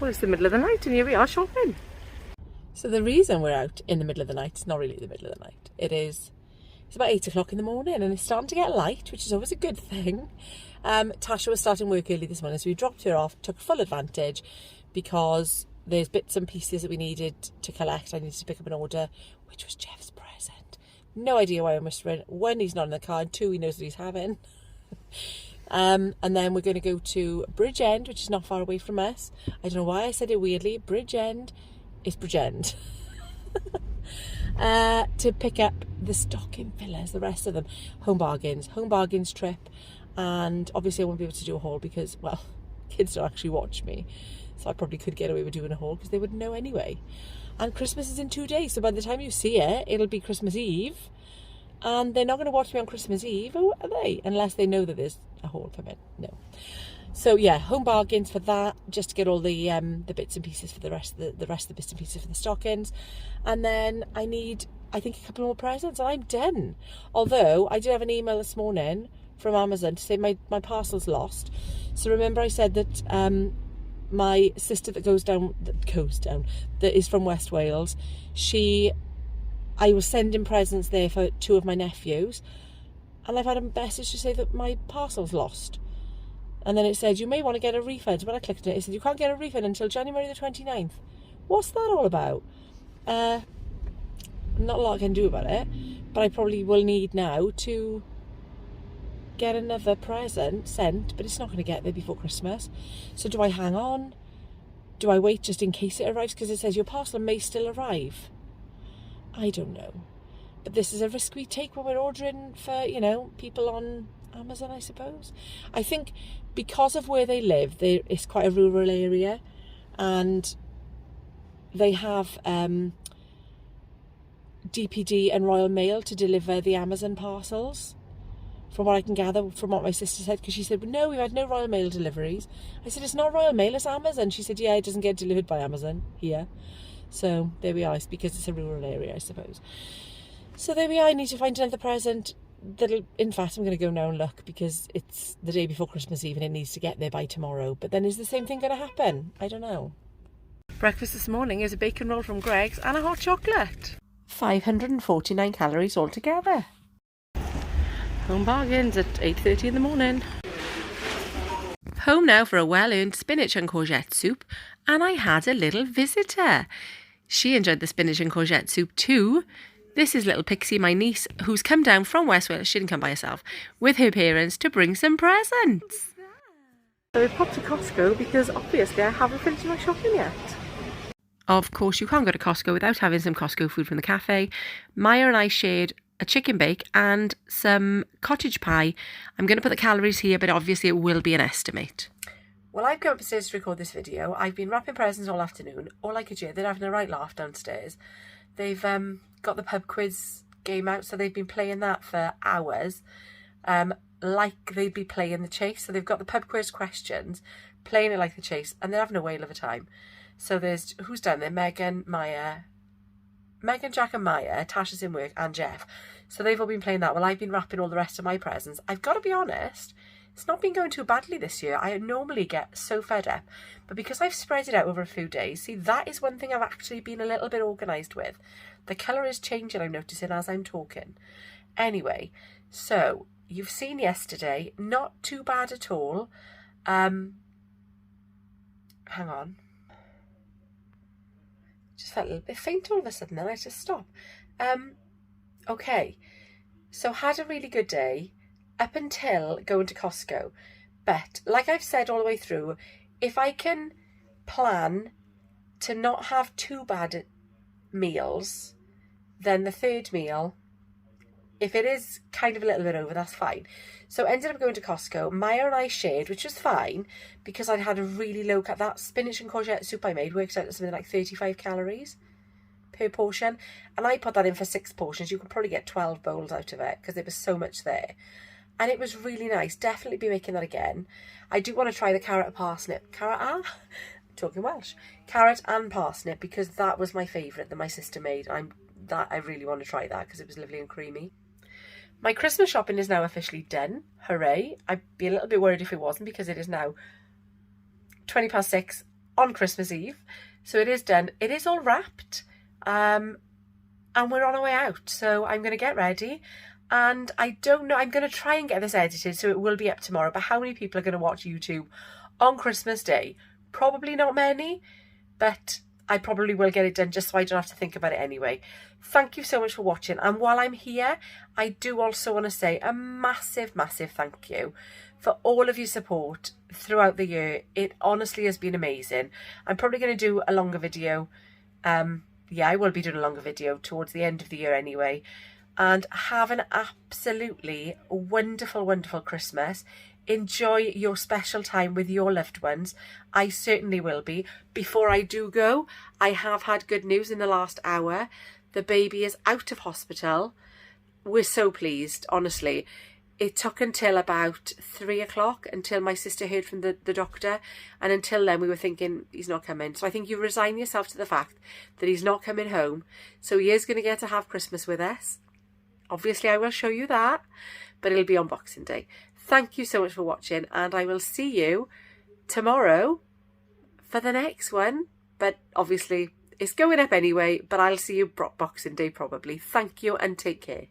Well, it's the middle of the night and here we are shopping. So the reason we're out in the middle of the night, it's not really the middle of the night. It's about 8 o'clock in the morning and it's starting to get light, which is always a good thing. Tasha was starting work early this morning, so we dropped her off, took full advantage because there's bits and pieces that we needed to collect. I needed to pick up an order, which was Jeff's present. No idea why I'm whispering. One, he's not in the car, and two, he knows what he's having. And then we're going to go to Bridgend, which is not far away from us. I don't know why I said it weirdly. Bridgend is Bridgend. To pick up the stocking fillers, the rest of them. Home bargains trip. And obviously I won't be able to do a haul because, well, kids don't actually watch me. So I probably could get away with doing a haul because they wouldn't know anyway. And Christmas is in 2 days. So by the time you see it, it'll be Christmas Eve. And they're not going to watch me on Christmas Eve, are they? Unless they know that there's a haul coming. No. So yeah, home bargains for that, just to get all the bits and pieces for the rest of the bits and pieces for the stockings. And then I need, I think, a couple more presents and I'm done. Although I did have an email this morning from Amazon to say my parcel's lost. So remember I said that my sister that is from West Wales, I was sending presents there for 2 of my nephews, and I've had a message to say that my parcel's lost. And then it said, you may want to get a refund. When I clicked on it, it said, you can't get a refund until January the 29th. What's that all about? Not a lot I can do about it, but I probably will need now to get another present sent, but it's not going to get there before Christmas. So do I hang on? Do I wait just in case it arrives? Because it says your parcel may still arrive. I don't know. But this is a risk we take when we're ordering for, people on Amazon, I suppose. I think because of where they live, it's quite a rural area, and they have DPD and Royal Mail to deliver the Amazon parcels, from what I can gather from what my sister said, because she said, well, no, we've had no Royal Mail deliveries. I said, it's not Royal Mail, it's Amazon. She said, yeah, it doesn't get delivered by Amazon here. So there we are. It's because it's a rural area, I suppose. So there we are. I need to find another present. In fact, I'm going to go now and look because it's the day before Christmas Eve and it needs to get there by tomorrow. But then is the same thing going to happen? I don't know. Breakfast this morning is a bacon roll from Greg's and a hot chocolate. 549 calories altogether. Home bargains at 8:30 in the morning. Home now for a well-earned spinach and courgette soup, and I had a little visitor. She enjoyed the spinach and courgette soup too. This is little Pixie, my niece, who's come down from West Wales, she didn't come by herself, with her parents to bring some presents. So we popped to Costco because obviously I haven't finished my shopping yet. Of course, you can't go to Costco without having some Costco food from the cafe. Maya and I shared a chicken bake and some cottage pie. I'm going to put the calories here, but obviously it will be an estimate. Well, I've come upstairs to record this video. I've been wrapping presents all afternoon. All I could hear, they're having a right laugh downstairs. They've got the pub quiz game out, so they've been playing that for hours, like they'd be playing the chase. So they've got the pub quiz questions, playing it like the chase, and they're having a whale of a time. So there's, who's down there? Megan, Jack and Maya, Tasha's in work, and Jeff. So they've all been playing that while I've been wrapping all the rest of my presents. I've got to be honest, it's not been going too badly this year. I normally get so fed up, but because I've spread it out over a few days, see, that is one thing I've actually been a little bit organised with. The colour is changing, I'm noticing, as I'm talking. Anyway, so you've seen yesterday, not too bad at all. Hang on. Just felt a little bit faint all of a sudden, then I had to stop. Okay, so had a really good day up until going to Costco. But like I've said all the way through, if I can plan to not have too bad meals, then the third meal, if it is kind of a little bit over, that's fine. So ended up going to Costco. Maya and I shared, which was fine because I'd had a really low that spinach and courgette soup I made worked out to something like 35 calories per portion, and I put that in for 6 portions. You could probably get 12 bowls out of it because there was so much there, and it was really nice. Definitely be making that again. I do want to try the carrot and parsnip. Talking Welsh. Carrot and parsnip, because that was my favourite that my sister made. I really want to try that because it was lovely and creamy. My Christmas shopping is now officially done. Hooray. I'd be a little bit worried if it wasn't, because it is now 6:20 on Christmas Eve. So it is done. It is all wrapped. And we're on our way out. So I'm going to get ready. And I don't know, I'm going to try and get this edited so it will be up tomorrow. But how many people are going to watch YouTube on Christmas Day? Probably not many, but I probably will get it done just so I don't have to think about it anyway. Thank you so much for watching. And while I'm here, I do also want to say a massive, massive thank you for all of your support throughout the year. It honestly has been amazing. I'm probably going to do a longer video. Yeah, I will be doing a longer video towards the end of the year anyway. And have an absolutely wonderful, wonderful Christmas. Enjoy your special time with your loved ones. I certainly will be. Before I do go, I have had good news in the last hour. The baby is out of hospital. We're so pleased, honestly. It took until about 3 o'clock until my sister heard from the doctor. And until then we were thinking he's not coming. So I think you resign yourself to the fact that he's not coming home. So he is going to get to have Christmas with us. Obviously, I will show you that, but it'll be on Boxing Day. Thank you so much for watching, and I will see you tomorrow for the next one. But obviously, it's going up anyway, but I'll see you Boxing Day probably. Thank you, and take care.